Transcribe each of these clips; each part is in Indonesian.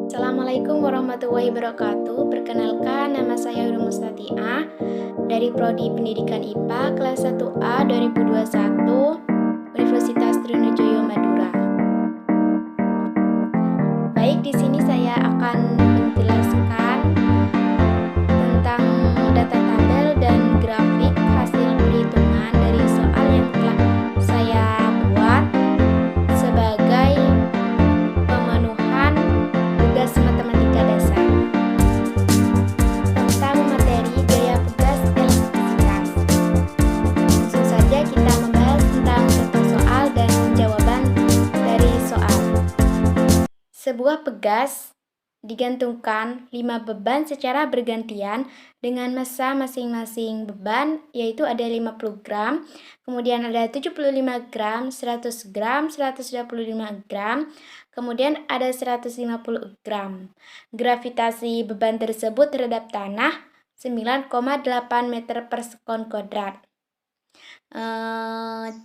Assalamualaikum warahmatullahi wabarakatuh. Perkenalkan, nama saya Hurul Mustatiah dari Prodi Pendidikan IPA kelas 1A 2021 Universitas Trunojoyo Madura. Baik, di sini saya akan menjelaskan tentang data tabel dan grafik hasil perhitungan dari soal yang telah saya buat sebagai pemenuhan tugas matematika dasar tentang materi gaya pegas elastisitas. Langsung saja kita membahas tentang contoh soal dan jawaban dari soal. Sebuah pegas digantungkan 5 beban secara bergantian dengan massa masing-masing beban, yaitu ada 50 gram, kemudian ada 75 gram, 100 gram, 125 gram, kemudian ada 150 gram. Gravitasi beban tersebut terhadap tanah 9,8 meter per sekon kuadrat.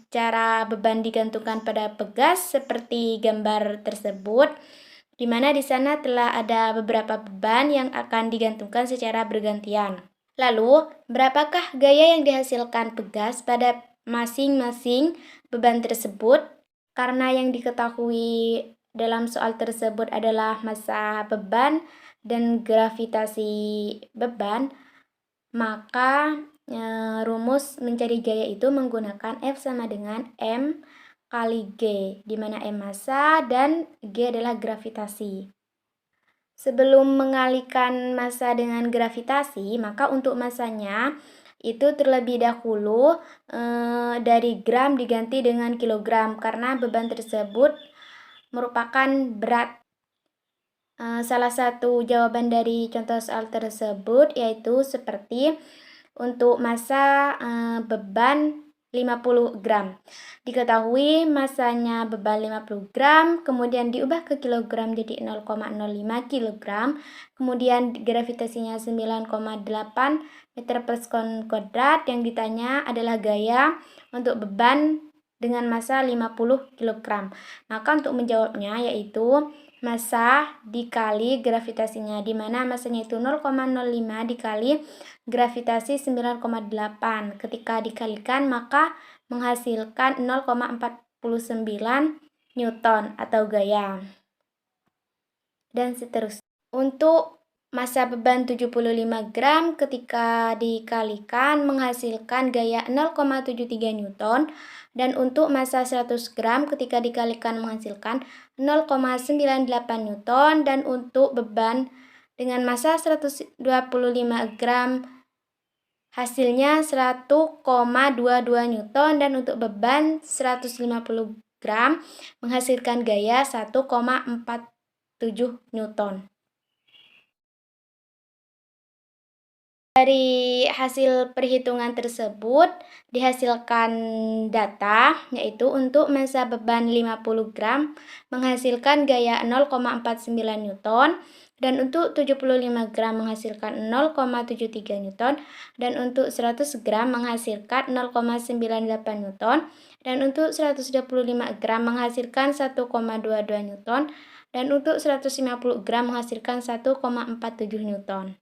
Cara beban digantungkan pada pegas seperti gambar tersebut, di mana di sana telah ada beberapa beban yang akan digantungkan secara bergantian. Lalu, berapakah gaya yang dihasilkan pegas pada masing-masing beban tersebut? Karena yang diketahui dalam soal tersebut adalah massa beban dan gravitasi beban, maka rumus mencari gaya itu menggunakan F sama dengan M kali G, di mana M massa dan G adalah gravitasi. Sebelum mengalihkan massa dengan gravitasi, maka untuk massanya itu terlebih dahulu dari gram diganti dengan kilogram karena beban tersebut merupakan berat. Salah satu jawaban dari contoh soal tersebut yaitu seperti untuk massa beban 50 gram. Diketahui massanya beban 50 gram, kemudian diubah ke kilogram jadi 0,05 kilogram, kemudian gravitasinya 9,8 meter per sekon kuadrat. Yang ditanya adalah gaya untuk beban dengan massa 50 kg. Maka untuk menjawabnya yaitu massa dikali gravitasinya, di mana massanya itu 0,05 dikali gravitasi 9,8. Ketika dikalikan maka menghasilkan 0,49 Newton atau gaya. Dan seterusnya. Untuk massa beban 75 gram ketika dikalikan menghasilkan gaya 0,73 Newton. Dan untuk massa 100 gram ketika dikalikan menghasilkan 0,98 Newton. Dan untuk beban dengan massa 125 gram hasilnya 1,22 Newton. Dan untuk beban 150 gram menghasilkan gaya 1,47 Newton. Dari hasil perhitungan tersebut dihasilkan data yaitu untuk massa beban 50 gram menghasilkan gaya 0,49 Newton, dan untuk 75 gram menghasilkan 0,73 Newton, dan untuk 100 gram menghasilkan 0,98 Newton, dan untuk 125 gram menghasilkan 1,22 Newton, dan untuk 150 gram menghasilkan 1,47 Newton.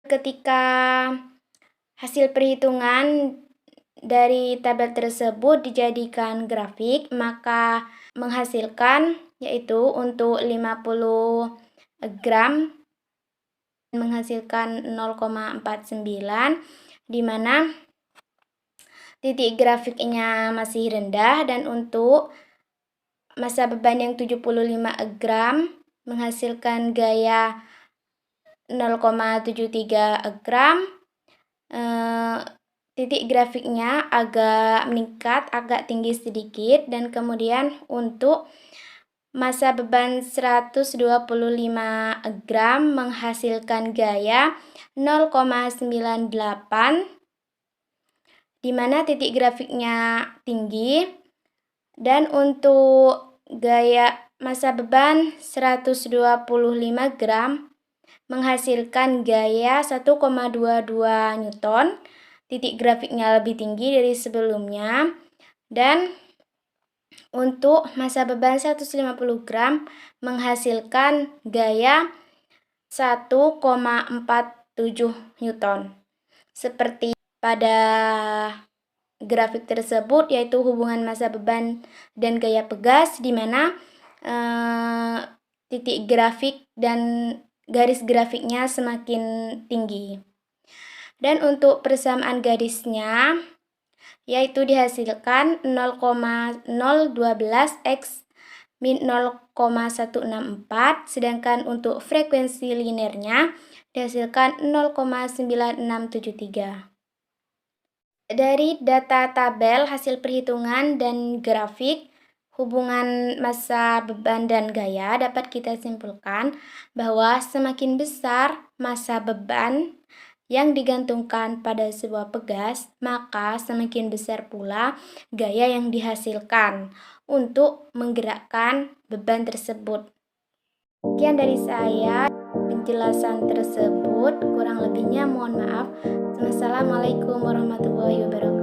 Ketika hasil perhitungan dari tabel tersebut dijadikan grafik, maka menghasilkan yaitu untuk 50 gram menghasilkan 0,49, di mana titik grafiknya masih rendah, dan untuk massa beban yang 75 gram menghasilkan gaya 0,73 gram. Titik grafiknya agak meningkat, agak tinggi sedikit. Dan kemudian untuk massa beban 125 gram menghasilkan gaya 0,98, di mana titik grafiknya tinggi. Dan untuk gaya massa beban 125 gram menghasilkan gaya 1,22 Newton. Titik grafiknya lebih tinggi dari sebelumnya. Dan Untuk massa beban 150 gram menghasilkan gaya 1,47 Newton. Seperti pada grafik tersebut, yaitu hubungan massa beban dan gaya pegas, di mana titik grafik dan garis grafiknya semakin tinggi. Dan untuk persamaan garisnya, yaitu dihasilkan 0,012 X min 0,164, sedangkan untuk frekuensi linearnya dihasilkan 0,9673. Dari data tabel hasil perhitungan dan grafik hubungan massa beban dan gaya dapat kita simpulkan bahwa semakin besar massa beban yang digantungkan pada sebuah pegas, maka semakin besar pula gaya yang dihasilkan untuk menggerakkan beban tersebut. Sekian dari saya penjelasan tersebut, kurang lebihnya mohon maaf. Wassalamualaikum warahmatullahi wabarakatuh.